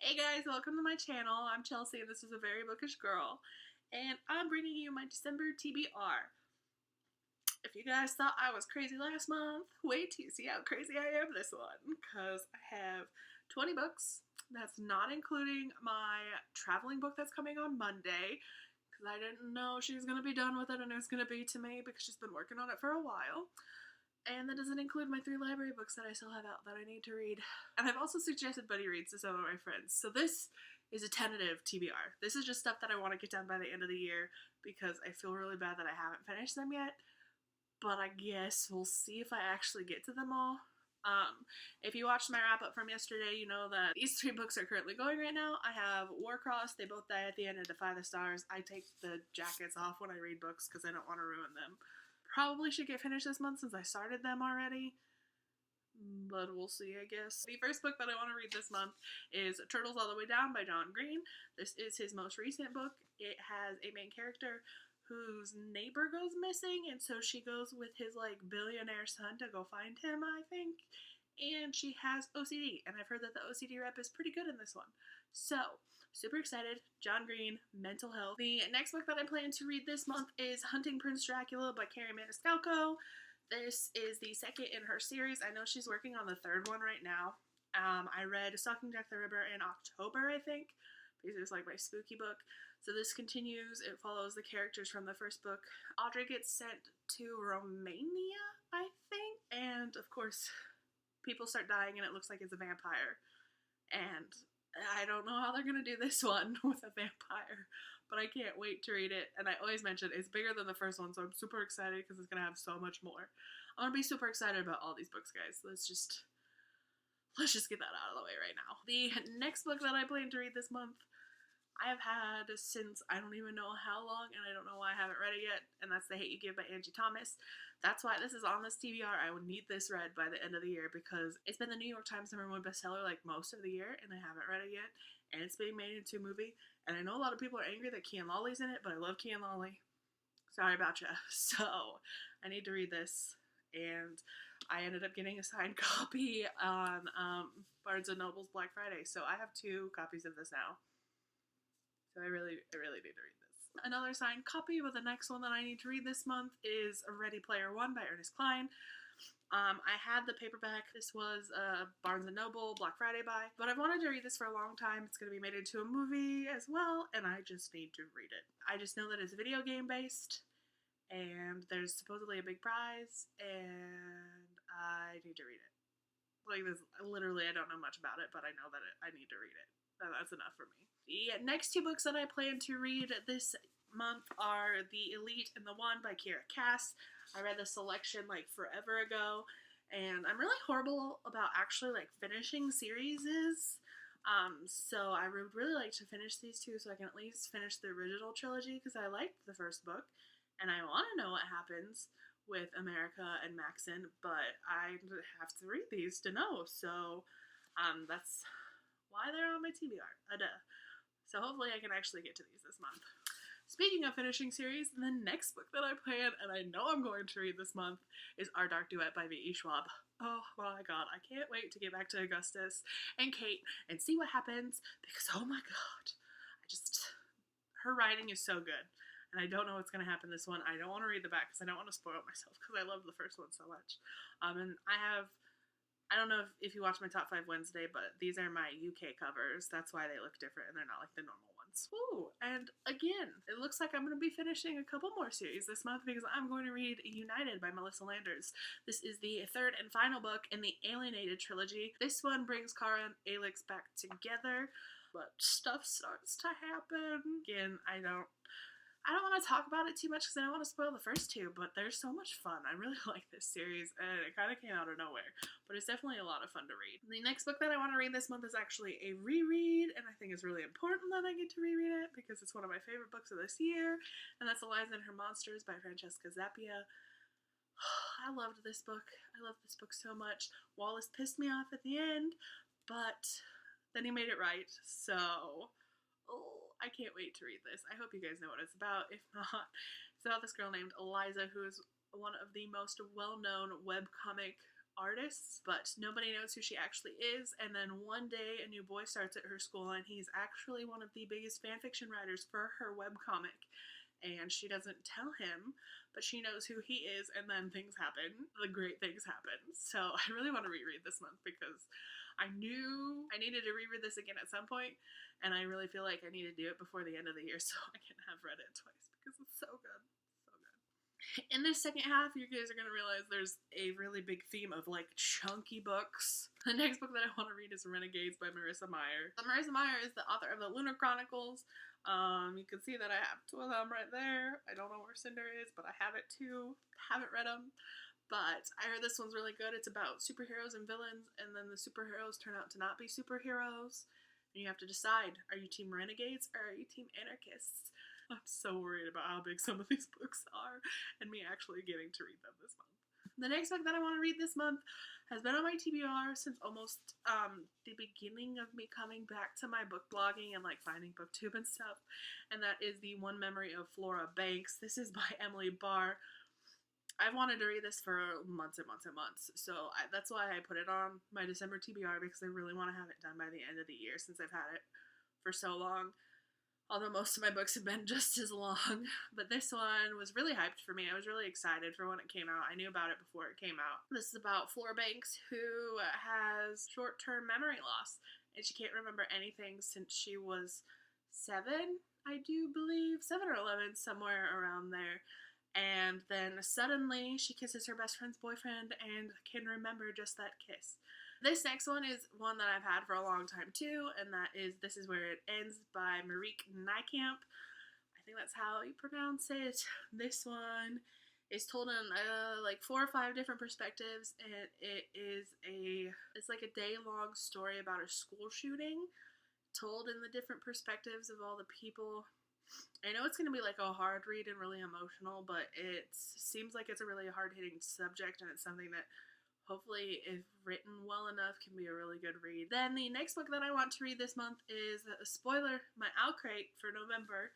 Hey guys, welcome to my channel. I'm Chelsea and this is a very bookish girl. And I'm bringing you my December TBR. If you guys thought I was crazy last month, wait till you see how crazy I am this one. Because I have 20 books. That's not including my traveling book that's coming on Monday. Because I didn't know she was going to be done with it and it was going to be to me because she's been working on it for a while. And that doesn't include my 3 library books that I still have out that I need to read. And I've also suggested buddy reads to some of my friends. So this is a tentative TBR. This is just stuff that I want to get done by the end of the year because I feel really bad that I haven't finished them yet. But I guess we'll see if I actually get to them all. If you watched my wrap up from yesterday, you know that these 3 books are currently going right now. I have Warcross, They Both Die at the End, and Defy the Stars. I take the jackets off when I read books because I don't want to ruin them. Probably should get finished this month since I started them already, but we'll see, I guess. The first book that I want to read this month is Turtles All the Way Down by John Green. This is his most recent book. It has a main character whose neighbor goes missing, and so she goes with his billionaire son to go find him, I think. And she has OCD, and I've heard that the OCD rep is pretty good in this one. So, super excited. John Green, mental health. The next book that I plan to read this month is Hunting Prince Dracula by Carrie Maniscalco. This is the second in her series. I know she's working on the 3rd one right now. I read Stalking Jack the Ripper in October, I think, because it was my spooky book. So this continues. It follows the characters from the first book. Audrey gets sent to Romania, I think. And, of course, people start dying and it looks like it's a vampire. And I don't know how they're going to do this one with a vampire, but I can't wait to read it. And I always mention it's bigger than the first one, so I'm super excited because it's going to have so much more. I'm going to be super excited about all these books, guys. Let's just get that out of the way right now. The next book that I plan to read this month, I have had since I don't even know how long, and I don't know why I haven't read it yet, and that's The Hate You Give by Angie Thomas. That's why this is on this TBR. I would need this read by the end of the year because it's been the New York Times #1 bestseller most of the year, and I haven't read it yet, and it's being made into a movie, and I know a lot of people are angry that Kian Lawley's in it, but I love Kian Lawley. Sorry about ya. So, I need to read this, and I ended up getting a signed copy on Barnes & Noble's Black Friday, so I have 2 copies of this now. So I really need to read this. Another signed copy, but the next one that I need to read this month is Ready Player One by Ernest Cline. I had the paperback. This was Barnes & Noble Black Friday buy, but I've wanted to read this for a long time. It's going to be made into a movie as well, and I just need to read it. I just know that it's video game based, and there's supposedly a big prize, and I need to read it. Literally, I don't know much about it, but I know that I need to read it. That's enough for me. The next 2 books that I plan to read this month are The Elite and the One by Kiera Cass. I read the selection forever ago, and I'm really horrible about actually finishing series. So I would really like to finish these 2 so I can at least finish the original trilogy because I liked the first book, and I want to know what happens with America and Maxon, but I have to read these to know. So that's why they're on my TBR. So hopefully I can actually get to these this month. Speaking of finishing series, the next book that I plan, and I know I'm going to read this month, is Our Dark Duet by V.E. Schwab. Oh my god, I can't wait to get back to Augustus and Kate and see what happens, because oh my god, her writing is so good. And I don't know what's going to happen this one. I don't want to read the back because I don't want to spoil myself because I love the first one so much. And I don't know if you watch my Top 5 Wednesday, but these are my UK covers. That's why they look different and they're not like the normal ones. Ooh, and again, it looks like I'm going to be finishing a couple more series this month because I'm going to read United by Melissa Landers. This is the 3rd and final book in the Alienated trilogy. This one brings Kara and Alex back together, but stuff starts to happen. Again, I don't want to talk about it too much because I don't want to spoil the first 2, but they're so much fun. I really like this series, and it kind of came out of nowhere, but it's definitely a lot of fun to read. The next book that I want to read this month is actually a reread, and I think it's really important that I get to reread it because it's one of my favorite books of this year, and that's Eliza and Her Monsters by Francesca Zappia. I loved this book. I love this book so much. Wallace pissed me off at the end, but then he made it right, so I can't wait to read this. I hope you guys know what it's about. If not, it's about this girl named Eliza who is one of the most well-known webcomic artists, but nobody knows who she actually is. And then one day a new boy starts at her school, and he's actually one of the biggest fanfiction writers for her webcomic. And she doesn't tell him, but she knows who he is, and then things happen. The great things happen. So I really want to reread this month because I knew I needed to reread this again at some point, and I really feel like I need to do it before the end of the year so I can have read it twice because it's so good. So good. In this second half, you guys are going to realize there's a really big theme of like chunky books. The next book that I want to read is Renegades by Marissa Meyer. Marissa Meyer is the author of the Lunar Chronicles. You can see that I have two of them right there. I don't know where Cinder is, but I have it too. Haven't read them, but I heard this one's really good. It's about superheroes and villains, and then the superheroes turn out to not be superheroes, and you have to decide, are you team renegades or are you team anarchists? I'm so worried about how big some of these books are, and me actually getting to read them this month. The next book that I want to read this month has been on my TBR since almost the beginning of me coming back to my book blogging and like finding booktube and stuff, and that is The One Memory of Flora Banks. This is by Emily Barr. I've wanted to read this for months and months and months, so that's why I put it on my December TBR, because I really want to have it done by the end of the year since I've had it for so long. Although most of my books have been just as long. But this one was really hyped for me. I was really excited for when it came out. I knew about it before it came out. This is about Flora Banks, who has short-term memory loss. And she can't remember anything since she was 7, I do believe. 7 or 11, somewhere around there. And then suddenly she kisses her best friend's boyfriend and can remember just that kiss. This next one is one that I've had for a long time too, and that is This Is Where It Ends by Marieke Nijkamp. I think that's how you pronounce it. This one is told in like 4 or 5 different perspectives, and it's like a day-long story about a school shooting told in the different perspectives of all the people. I know it's going to be like a hard read and really emotional, but it seems like it's a really hard-hitting subject, and it's something that hopefully, if written well enough, can be a really good read. Then the next book that I want to read this month is, a spoiler, my Outcrate for November,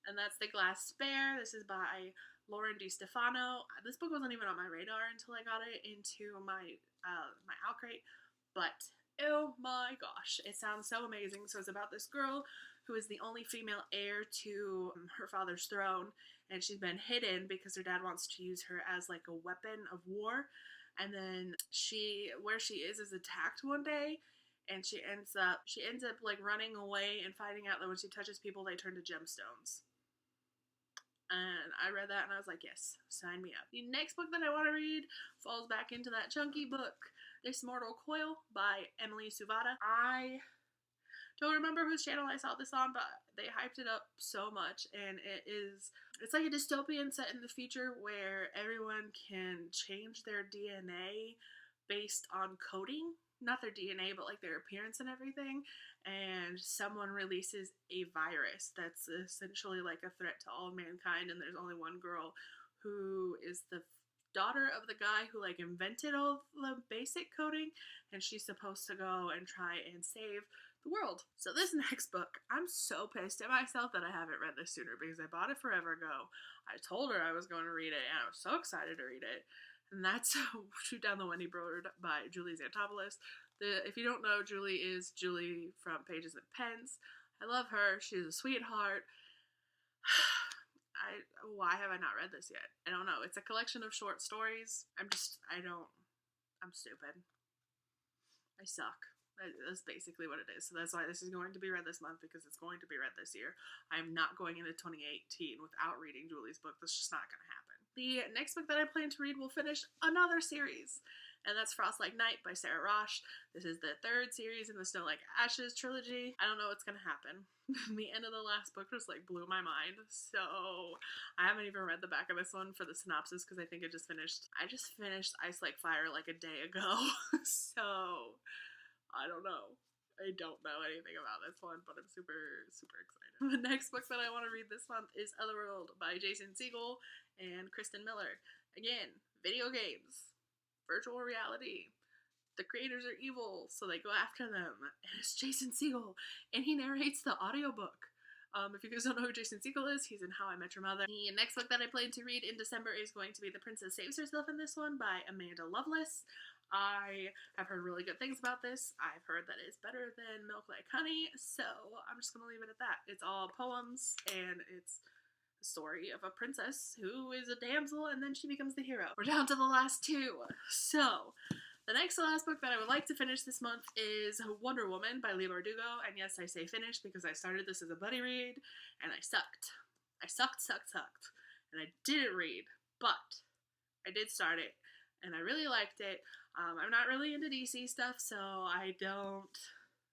and that's The Glass Spare. This is by Lauren DiStefano. This book wasn't even on my radar until I got it into my my Outcrate, but oh my gosh, it sounds so amazing. So it's about this girl who is the only female heir to her father's throne, and she's been hidden because her dad wants to use her as like a weapon of war. And then where she is attacked one day, and she ends up like running away and finding out that when she touches people, they turn to gemstones. And I read that and I was like, yes, sign me up. The next book that I want to read falls back into that chunky book, This Mortal Coil by Emily Suvada. I don't remember whose channel I saw this on, but they hyped it up so much, and it's like a dystopian set in the future where everyone can change their DNA based on coding. Not their DNA, but like their appearance and everything. And someone releases a virus that's essentially like a threat to all of mankind, and there's only one girl who is the daughter of the guy who like invented all the basic coding, and she's supposed to go and try and save the world. So this next book, I'm so pissed at myself that I haven't read this sooner, because I bought it forever ago. I told her I was going to read it, and I was so excited to read it. And that's Shoot Down the Wendy Bird by Julie Xantopoulos. If you don't know, Julie is Julie from Pages and Pens. I love her. She's a sweetheart. Why have I not read this yet? I don't know. It's a collection of short stories. I'm stupid. I suck. That's basically what it is. So that's why this is going to be read this month, because it's going to be read this year. I'm not going into 2018 without reading Julie's book. That's just not going to happen. The next book that I plan to read will finish another series, and that's Frost Like Night by Sarah Rosh. This is the 3rd series in the Snow Like Ashes trilogy. I don't know what's going to happen. The end of the last book just like blew my mind, so I haven't even read the back of this one for the synopsis, because I think it just finished. I just finished Ice Like Fire like a day ago, so I don't know. I don't know anything about this one, but I'm super, super excited. The next book that I want to read this month is Otherworld by Jason Segel and Kristen Miller. Again, video games, virtual reality. The creators are evil, so they go after them. And it's Jason Segel, and he narrates the audiobook. If you guys don't know who Jason Segel is, he's in How I Met Your Mother. The next book that I plan to read in December is going to be The Princess Saves Herself in This One by Amanda Lovelace. I have heard really good things about this. I've heard that it's better than Milk Like Honey, so I'm just gonna leave it at that. It's all poems, and it's the story of a princess who is a damsel, and then she becomes the hero. We're down to the last two. So, the next to last book that I would like to finish this month is Wonder Woman by Leigh Bardugo. And yes, I say finish because I started this as a buddy read, and I sucked. I sucked. And I didn't read, but I did start it, and I really liked it. I'm not really into DC stuff, so I don't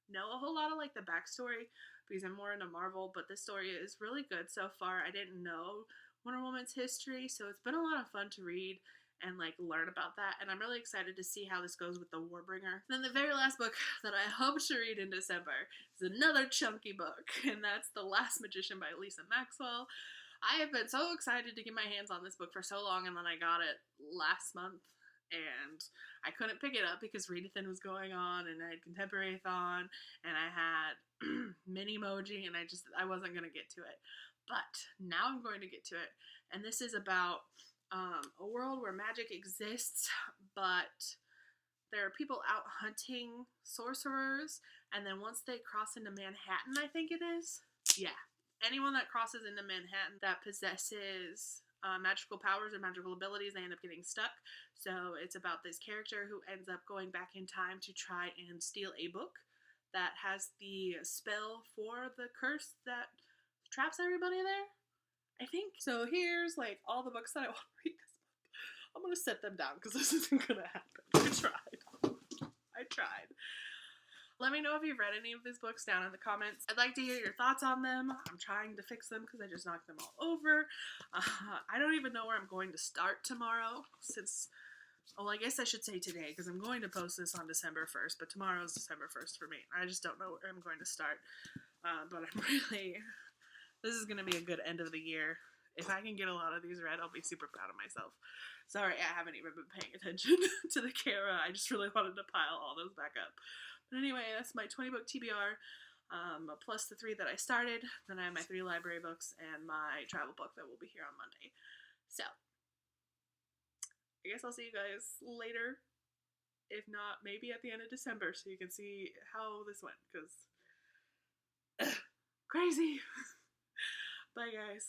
know a whole lot of like the backstory because I'm more into Marvel, but this story is really good so far. I didn't know Wonder Woman's history, so it's been a lot of fun to read and like learn about that, and I'm really excited to see how this goes with the Warbringer. Then the very last book that I hope to read in December is another chunky book, and that's The Last Magician by Lisa Maxwell. I have been so excited to get my hands on this book for so long, and then I got it last month, and I couldn't pick it up because Readathon was going on, and I had Contemporary-thon, and I had Minimoji, and I wasn't going to get to it. But now I'm going to get to it, and this is about a world where magic exists, but there are people out hunting sorcerers, and then once they cross into Manhattan, I think it is, yeah, anyone that crosses into Manhattan that possesses magical powers or magical abilities, they end up getting stuck. So it's about this character who ends up going back in time to try and steal a book that has the spell for the curse that traps everybody there, I think. So here's like all the books that I want to read this month. I'm going to set them down because this isn't going to happen. I tried. Let me know if you've read any of these books down in the comments. I'd like to hear your thoughts on them. I'm trying to fix them because I just knocked them all over. I don't even know where I'm going to start tomorrow since, well, I guess I should say today because I'm going to post this on December 1st, but tomorrow is December 1st for me. I just don't know where I'm going to start. But I'm really, this is going to be a good end of the year. If I can get a lot of these read, I'll be super proud of myself. Sorry, I haven't even been paying attention to the camera. I just really wanted to pile all those back up. But anyway, that's my 20-book TBR, plus the 3 that I started. Then I have my 3 library books and my travel book that will be here on Monday. So, I guess I'll see you guys later. If not, maybe at the end of December so you can see how this went, because crazy. Bye, guys.